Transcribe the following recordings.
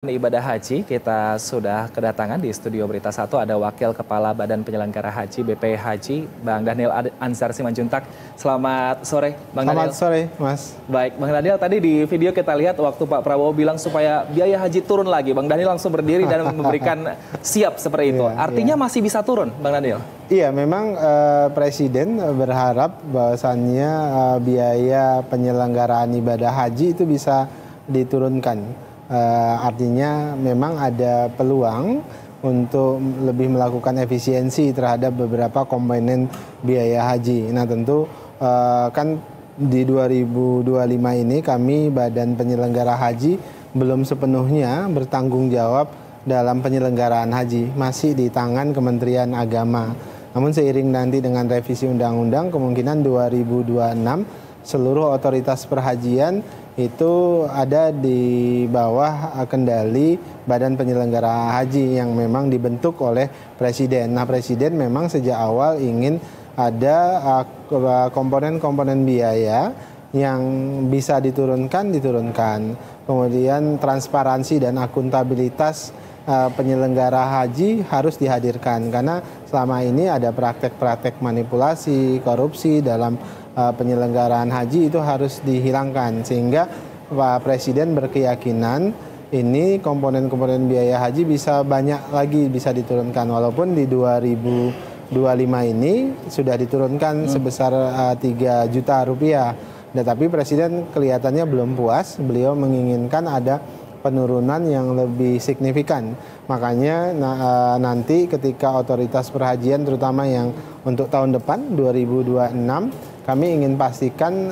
Ibadah haji, kita sudah kedatangan di studio Berita Satu ada Wakil Kepala Badan Penyelenggara Haji BP Haji, Bang Daniel Ansar Simanjuntak. Selamat sore, Bang Daniel. Selamat sore, Mas. Baik, Bang Daniel, tadi di video kita lihat waktu Pak Prabowo bilang supaya biaya haji turun lagi, Bang Daniel langsung berdiri dan memberikan siap seperti itu. Artinya masih bisa turun, Bang Daniel? Iya, memang Presiden berharap bahwasannya biaya penyelenggaraan ibadah haji itu bisa diturunkan. Artinya memang ada peluang untuk lebih melakukan efisiensi terhadap beberapa komponen biaya haji. Nah tentu kan di 2025 ini kami Badan Penyelenggara Haji belum sepenuhnya bertanggung jawab dalam penyelenggaraan haji. Masih di tangan Kementerian Agama. Namun seiring nanti dengan revisi undang-undang kemungkinan 2026 seluruh otoritas perhajian itu ada di bawah kendali Badan Penyelenggara Haji yang memang dibentuk oleh Presiden. Nah, Presiden memang sejak awal ingin ada komponen-komponen biaya yang bisa diturunkan. Kemudian transparansi dan akuntabilitas penyelenggara haji harus dihadirkan karena selama ini ada praktek-praktek manipulasi, korupsi dalam penyelenggaraan haji itu harus dihilangkan sehingga Pak Presiden berkeyakinan ini komponen-komponen biaya haji bisa banyak lagi bisa diturunkan walaupun di 2025 ini sudah diturunkan sebesar 3 juta rupiah. Tetapi Presiden kelihatannya belum puas, beliau menginginkan ada penurunan yang lebih signifikan. Makanya nanti ketika otoritas perhajian terutama yang untuk tahun depan 2026 kami ingin pastikan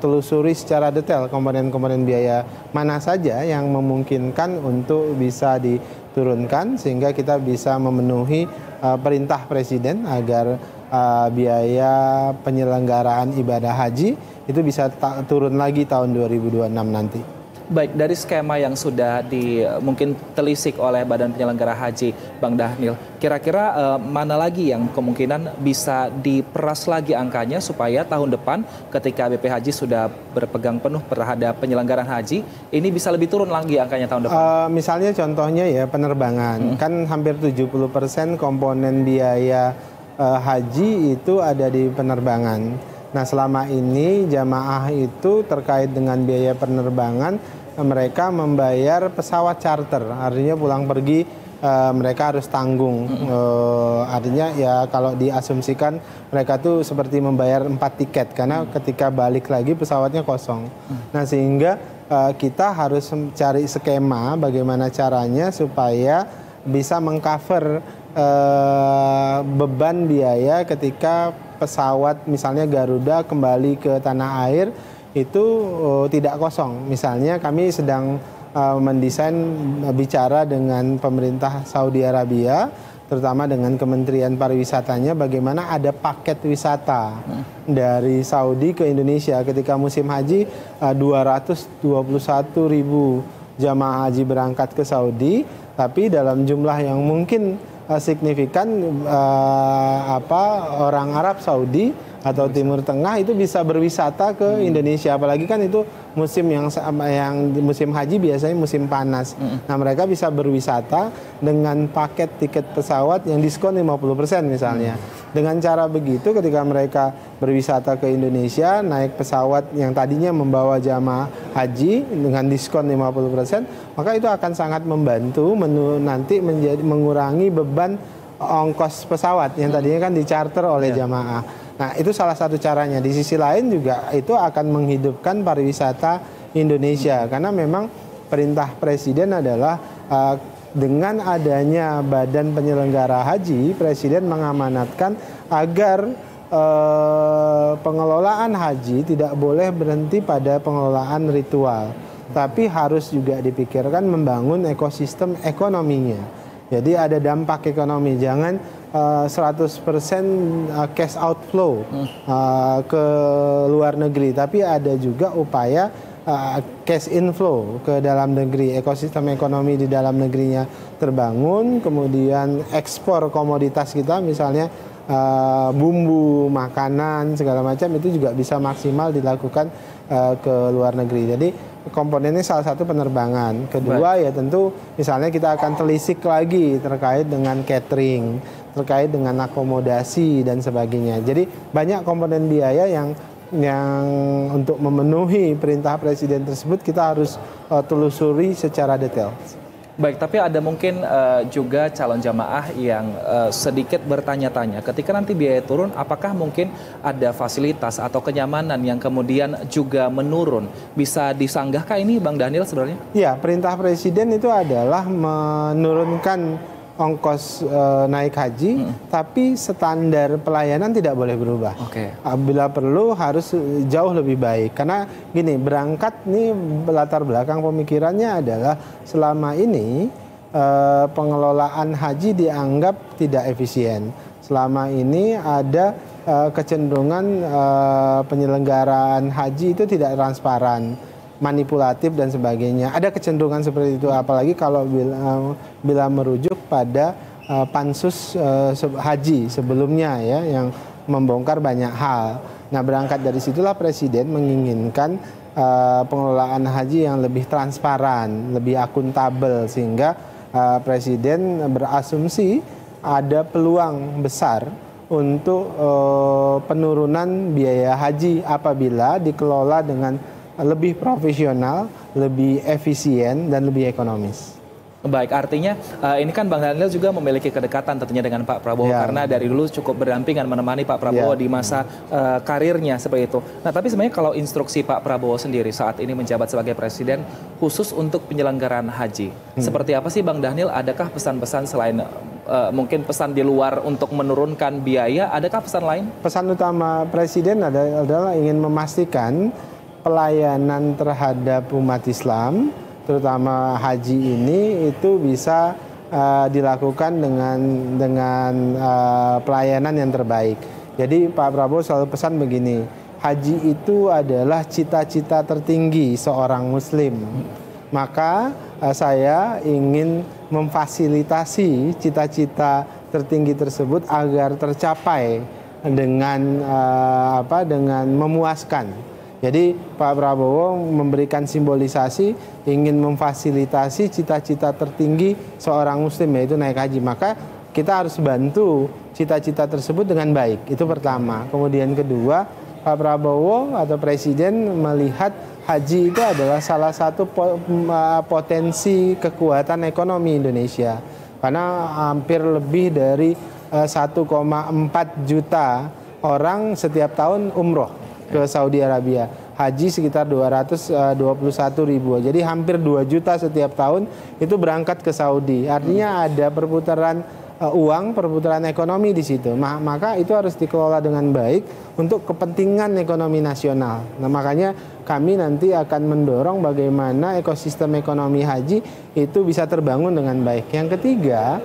telusuri secara detail komponen-komponen biaya mana saja yang memungkinkan untuk bisa diturunkan sehingga kita bisa memenuhi perintah Presiden agar biaya penyelenggaraan ibadah haji itu bisa turun lagi tahun 2026 nanti. Baik, dari skema yang sudah mungkin telisik oleh Badan Penyelenggara Haji, Bang Daniel, kira-kira mana lagi yang kemungkinan bisa diperas lagi angkanya supaya tahun depan ketika BP Haji sudah berpegang penuh terhadap penyelenggaraan haji, ini bisa lebih turun lagi angkanya tahun depan? Misalnya contohnya ya penerbangan, kan hampir 70% komponen biaya haji itu ada di penerbangan. Nah selama ini jamaah itu terkait dengan biaya penerbangan mereka membayar pesawat charter, artinya pulang pergi mereka harus tanggung. Artinya ya kalau diasumsikan mereka tuh seperti membayar 4 tiket karena ketika balik lagi pesawatnya kosong. Nah sehingga kita harus cari skema bagaimana caranya supaya bisa mengcover beban biaya ketika pesawat misalnya Garuda kembali ke tanah air itu tidak kosong. Misalnya kami sedang mendesain bicara dengan pemerintah Saudi Arabia terutama dengan Kementerian Pariwisatanya bagaimana ada paket wisata dari Saudi ke Indonesia ketika musim haji 221.000 jamaah haji berangkat ke Saudi tapi dalam jumlah yang mungkin signifikan orang Arab Saudi atau Timur Tengah itu bisa berwisata ke Indonesia, apalagi kan itu musim yang musim haji biasanya musim panas. Nah mereka bisa berwisata dengan paket tiket pesawat yang diskon 50% misalnya. Dengan cara begitu ketika mereka berwisata ke Indonesia naik pesawat yang tadinya membawa jamaah haji dengan diskon 50%, maka itu akan sangat membantu nanti mengurangi beban ongkos pesawat yang tadinya kan dicharter oleh jamaah. Nah itu salah satu caranya. Di sisi lain juga itu akan menghidupkan pariwisata Indonesia karena memang perintah Presiden adalah dengan adanya Badan Penyelenggara Haji, Presiden mengamanatkan agar pengelolaan haji tidak boleh berhenti pada pengelolaan ritual, tapi harus juga dipikirkan membangun ekosistem ekonominya. Jadi ada dampak ekonomi, jangan 100% cash outflow ke luar negeri, tapi ada juga upaya cash inflow ke dalam negeri, ekosistem ekonomi di dalam negerinya terbangun, kemudian ekspor komoditas kita misalnya bumbu, makanan, segala macam itu juga bisa maksimal dilakukan ke luar negeri. Jadi komponennya salah satu penerbangan. Kedua ya tentu misalnya kita akan telisik lagi terkait dengan catering, terkait dengan akomodasi dan sebagainya. Jadi banyak komponen biaya yang untuk memenuhi perintah presiden tersebut kita harus telusuri secara detail. Baik, tapi ada mungkin juga calon jamaah yang sedikit bertanya-tanya ketika nanti biaya turun, apakah mungkin ada fasilitas atau kenyamanan yang kemudian juga menurun? Bisa disanggahkah ini Bang Daniel sebenarnya? Ya, perintah presiden itu adalah menurunkan ongkos naik haji, tapi standar pelayanan tidak boleh berubah. Bila perlu harus jauh lebih baik. Karena gini, berangkat nih latar belakang pemikirannya adalah selama ini pengelolaan haji dianggap tidak efisien. Selama ini ada kecenderungan penyelenggaraan haji itu tidak transparan, manipulatif dan sebagainya. Ada kecenderungan seperti itu, apalagi kalau bila merujuk pada pansus haji sebelumnya ya, yang membongkar banyak hal. Nah, berangkat dari situlah presiden menginginkan pengelolaan haji yang lebih transparan, lebih akuntabel, sehingga presiden berasumsi ada peluang besar untuk penurunan biaya haji apabila dikelola dengan lebih profesional, lebih efisien, dan lebih ekonomis. Baik, artinya ini kan Bang Daniel juga memiliki kedekatan tentunya dengan Pak Prabowo karena dari dulu cukup berdampingan menemani Pak Prabowo di masa karirnya seperti itu. Nah, tapi sebenarnya kalau instruksi Pak Prabowo sendiri saat ini menjabat sebagai presiden khusus untuk penyelenggaraan haji, seperti apa sih Bang Daniel? Adakah pesan-pesan selain mungkin pesan di luar untuk menurunkan biaya, adakah pesan lain? Pesan utama presiden adalah ingin memastikan pelayanan terhadap umat Islam, terutama haji ini itu bisa dilakukan dengan pelayanan yang terbaik. Jadi Pak Prabowo selalu pesan begini, haji itu adalah cita-cita tertinggi seorang Muslim. Maka saya ingin memfasilitasi cita-cita tertinggi tersebut agar tercapai dengan memuaskan. Jadi Pak Prabowo memberikan simbolisasi ingin memfasilitasi cita-cita tertinggi seorang Muslim, yaitu naik haji. Maka kita harus bantu cita-cita tersebut dengan baik. Itu pertama. Kemudian kedua, Pak Prabowo atau Presiden melihat haji itu adalah salah satu potensi kekuatan ekonomi Indonesia. Karena hampir lebih dari 1,4 juta orang setiap tahun umroh ke Saudi Arabia. Haji sekitar 221 ribu. Jadi hampir 2 juta setiap tahun itu berangkat ke Saudi. Artinya ada perputaran uang, perputaran ekonomi di situ. Maka itu harus dikelola dengan baik untuk kepentingan ekonomi nasional. Nah, makanya kami nanti akan mendorong bagaimana ekosistem ekonomi haji itu bisa terbangun dengan baik. Yang ketiga,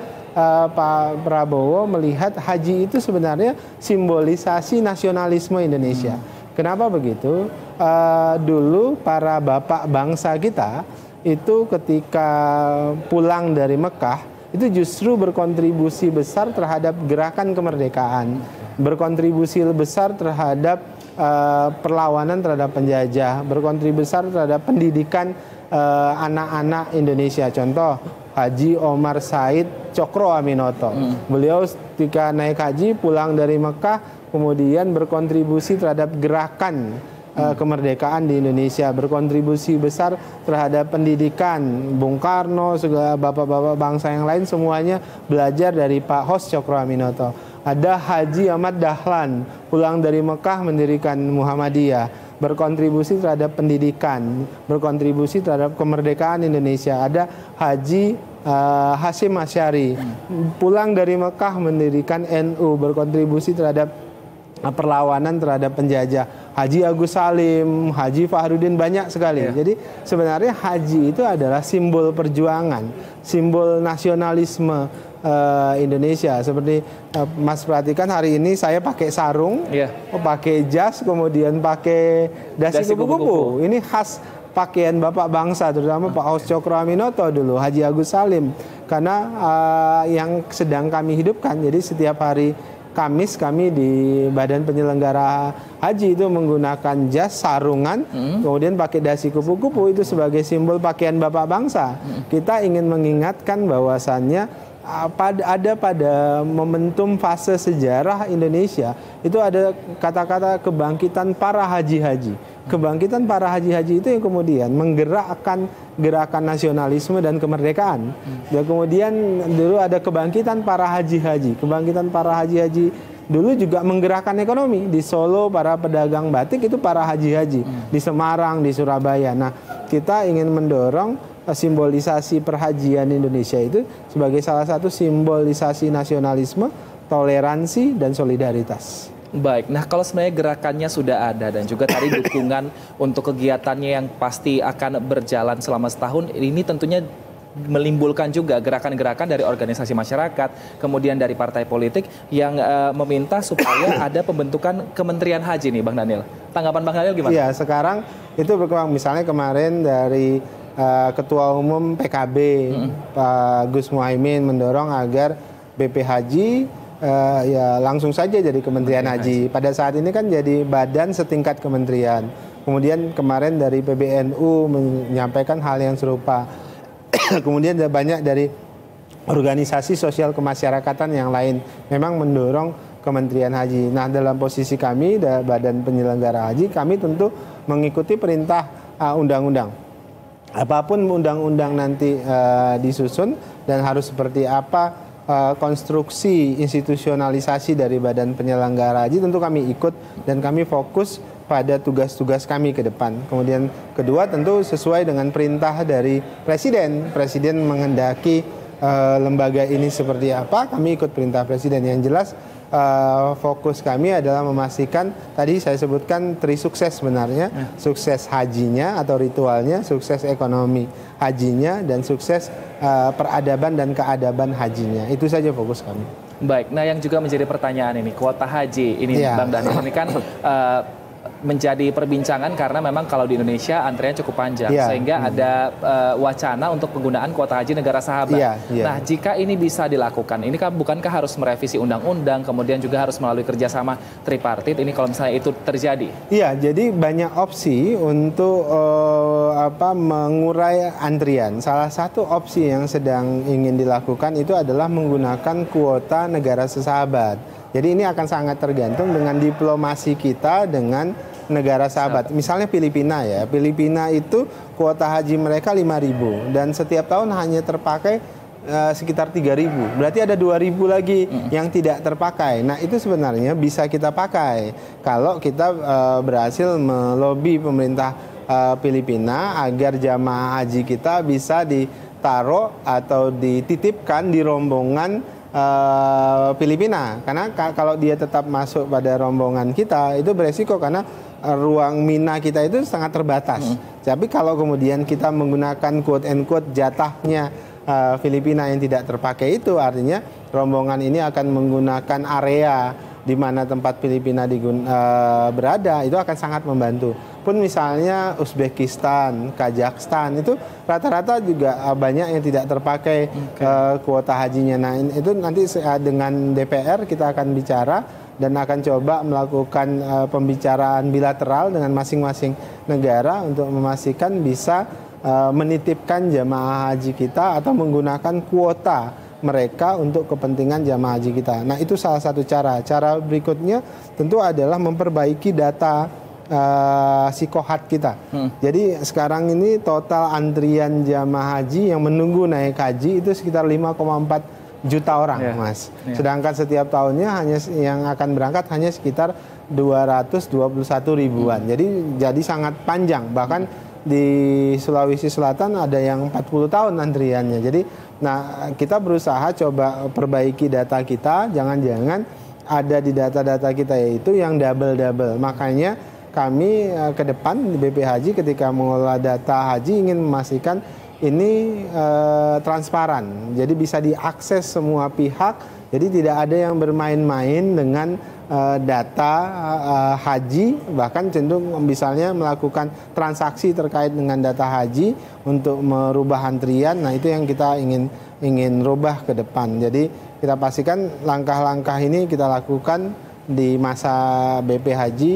Pak Prabowo melihat haji itu sebenarnya simbolisasi nasionalisme Indonesia. Kenapa begitu? Dulu para bapak bangsa kita itu ketika pulang dari Mekah itu justru berkontribusi besar terhadap gerakan kemerdekaan, berkontribusi besar terhadap perlawanan terhadap penjajah, berkontribusi besar terhadap pendidikan anak-anak Indonesia. Contoh, Haji Omar Said Cokro Aminoto. Beliau ketika naik haji pulang dari Mekah kemudian berkontribusi terhadap gerakan kemerdekaan di Indonesia, berkontribusi besar terhadap pendidikan. Bung Karno, segala bapak-bapak bangsa yang lain semuanya belajar dari Pak Hos Cokro Aminoto. Ada Haji Ahmad Dahlan, pulang dari Mekah mendirikan Muhammadiyah, berkontribusi terhadap pendidikan, berkontribusi terhadap kemerdekaan Indonesia. Ada Haji Hasyim Asy'ari, pulang dari Mekah mendirikan NU, berkontribusi terhadap perlawanan terhadap penjajah. Haji Agus Salim, Haji Fahrudin, banyak sekali. Jadi sebenarnya haji itu adalah simbol perjuangan, simbol nasionalisme Indonesia. Seperti Mas perhatikan hari ini saya pakai sarung, pakai jas, kemudian pakai dasi kupu-kupu. Ini khas pakaian bapak bangsa, terutama Pak Hos Cokro Aminoto dulu, Haji Agus Salim. Karena yang sedang kami hidupkan, jadi setiap hari Kamis kami di Badan Penyelenggara Haji itu menggunakan jas, sarungan, kemudian pakai dasi kupu-kupu itu sebagai simbol pakaian Bapak Bangsa. Kita ingin mengingatkan bahwasannya pada momentum fase sejarah Indonesia itu ada kata-kata kebangkitan para haji-haji. Kebangkitan para haji-haji itu yang kemudian menggerakkan gerakan nasionalisme dan kemerdekaan. Dan kemudian dulu ada kebangkitan para haji-haji. Kebangkitan para haji-haji dulu juga menggerakkan ekonomi. Di Solo para pedagang batik itu para haji-haji. Di Semarang, di Surabaya. Nah, kita ingin mendorong simbolisasi perhajian Indonesia itu sebagai salah satu simbolisasi nasionalisme, toleransi, dan solidaritas. Baik, nah kalau sebenarnya gerakannya sudah ada dan juga tadi dukungan untuk kegiatannya yang pasti akan berjalan selama setahun, ini tentunya menimbulkan juga gerakan-gerakan dari organisasi masyarakat, kemudian dari partai politik yang meminta supaya ada pembentukan Kementerian Haji nih Bang Daniel. Tanggapan Bang Daniel gimana? Iya, sekarang itu berkembang, misalnya kemarin dari Ketua Umum PKB Pak Gus Muhaimin mendorong agar BP Haji ya langsung saja jadi Kementerian Haji. Pada saat ini kan jadi badan setingkat kementerian. Kemudian kemarin dari PBNU menyampaikan hal yang serupa. Kemudian ada banyak dari organisasi sosial kemasyarakatan yang lain memang mendorong Kementerian Haji. Nah, dalam posisi kami Badan Penyelenggara Haji, kami tentu mengikuti perintah undang-undang. Apapun undang-undang nanti disusun dan harus seperti apa konstruksi institusionalisasi dari Badan Penyelenggara Haji, tentu kami ikut dan kami fokus pada tugas-tugas kami ke depan. Kemudian kedua, tentu sesuai dengan perintah dari Presiden. Presiden menghendaki lembaga ini seperti apa, kami ikut perintah Presiden. Yang jelas fokus kami adalah memastikan, tadi saya sebutkan trisukses sebenarnya, sukses hajinya atau ritualnya, sukses ekonomi hajinya, dan sukses peradaban dan keadaban hajinya. Itu saja fokus kami. Baik, nah yang juga menjadi pertanyaan ini, kuota haji ini Bang Daniel, ini kan menjadi perbincangan karena memang kalau di Indonesia antrian cukup panjang sehingga ada wacana untuk penggunaan kuota haji negara sahabat. Nah, jika ini bisa dilakukan, ini kan bukankah harus merevisi undang-undang, kemudian juga harus melalui kerjasama tripartit ini kalau misalnya itu terjadi? Iya, jadi banyak opsi untuk mengurai antrian. Salah satu opsi yang sedang ingin dilakukan itu adalah menggunakan kuota negara sesahabat. Jadi ini akan sangat tergantung dengan diplomasi kita dengan negara sahabat. Misalnya Filipina ya. Filipina itu kuota haji mereka 5.000 dan setiap tahun hanya terpakai sekitar 3.000. Berarti ada 2.000 lagi yang tidak terpakai. Nah, itu sebenarnya bisa kita pakai kalau kita berhasil melobi pemerintah Filipina agar jamaah haji kita bisa ditaruh atau dititipkan di rombongan Filipina, karena kalau dia tetap masuk pada rombongan kita itu beresiko karena ruang mina kita itu sangat terbatas. Tapi kalau kemudian kita menggunakan quote and quote jatahnya Filipina yang tidak terpakai, itu artinya rombongan ini akan menggunakan area di mana tempat Filipina berada, itu akan sangat membantu. Pun misalnya Uzbekistan, Kazakhstan itu rata-rata juga banyak yang tidak terpakai kuota hajinya. Nah, itu nanti dengan DPR kita akan bicara dan akan coba melakukan pembicaraan bilateral dengan masing-masing negara untuk memastikan bisa menitipkan jamaah haji kita atau menggunakan kuota mereka untuk kepentingan jamaah haji kita. Nah, itu salah satu cara. Cara berikutnya tentu adalah memperbaiki data psikohat kita. Jadi sekarang ini total antrian jamaah haji yang menunggu naik haji itu sekitar 5,4 juta orang, Mas. Sedangkan setiap tahunnya hanya yang akan berangkat hanya sekitar 221 ribuan. Jadi sangat panjang. Bahkan di Sulawesi Selatan ada yang 40 tahun antriannya. Jadi kita berusaha coba perbaiki data kita, jangan-jangan ada di data-data kita yaitu yang double-double. Makanya kami ke depan di BP Haji ketika mengelola data haji ingin memastikan ini transparan. Jadi bisa diakses semua pihak. Jadi tidak ada yang bermain-main dengan data haji, bahkan cenderung misalnya melakukan transaksi terkait dengan data haji untuk merubah antrian. Nah, itu yang kita ingin rubah ke depan. Jadi kita pastikan langkah-langkah ini kita lakukan di masa BP Haji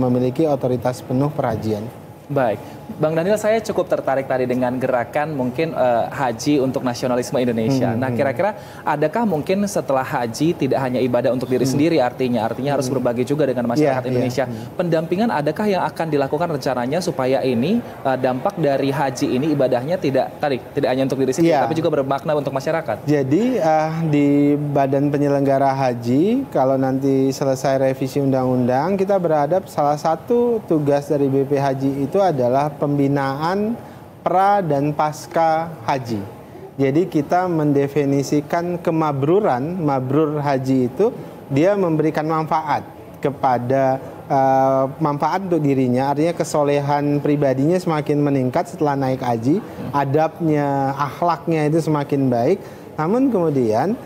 memiliki otoritas penuh perhajian. Baik, Bang Daniel, saya cukup tertarik tadi dengan gerakan mungkin haji untuk nasionalisme Indonesia. Nah, kira-kira adakah mungkin setelah haji tidak hanya ibadah untuk diri sendiri, artinya harus berbagi juga dengan masyarakat Indonesia. Pendampingan adakah yang akan dilakukan rencananya supaya ini dampak dari haji ini ibadahnya tidak hanya untuk diri sendiri, tapi juga bermakna untuk masyarakat. Jadi di Badan Penyelenggara Haji, kalau nanti selesai revisi undang-undang, kita berhadap salah satu tugas dari BP Haji itu adalah pembinaan pra dan pasca haji. Jadi kita mendefinisikan kemabruran, mabrur haji itu dia memberikan manfaat kepada manfaat untuk dirinya, artinya kesolehan pribadinya semakin meningkat setelah naik haji, adabnya, akhlaknya itu semakin baik. Namun kemudian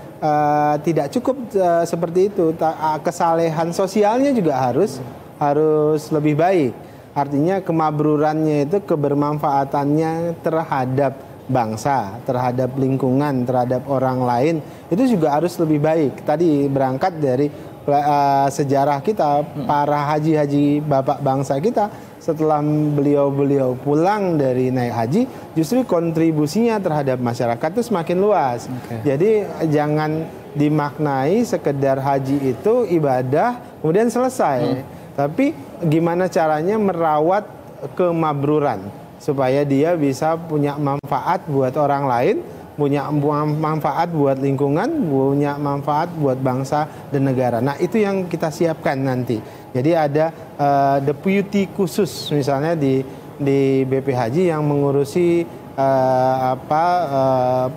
tidak cukup seperti itu, kesalehan sosialnya juga harus lebih baik. Artinya kemabrurannya itu kebermanfaatannya terhadap bangsa, terhadap lingkungan, terhadap orang lain, itu juga harus lebih baik. Tadi berangkat dari sejarah kita, para haji-haji bapak bangsa kita, setelah beliau pulang dari naik haji, justru kontribusinya terhadap masyarakat itu semakin luas. Jadi jangan dimaknai sekedar haji itu ibadah kemudian selesai. Tapi gimana caranya merawat kemabruran supaya dia bisa punya manfaat buat orang lain, punya manfaat buat lingkungan, punya manfaat buat bangsa dan negara. Nah, itu yang kita siapkan nanti. Jadi ada deputi khusus misalnya di BP Haji yang mengurusi pra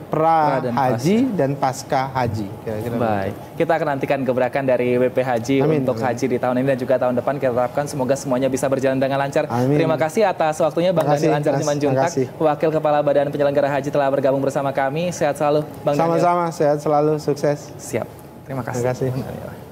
haji dan pasca haji. Kira-kira baik, kita akan nantikan gebrakan dari BP Haji untuk haji di tahun ini dan juga tahun depan. Kita harapkan semoga semuanya bisa berjalan dengan lancar. Terima kasih atas waktunya Bang Daniel Anjar Simanjuntak, Wakil Kepala Badan Penyelenggara Haji, telah bergabung bersama kami. Sehat selalu Bang Daniel. Sama-sama, sehat selalu, sukses. Siap, terima kasih. Terima kasih.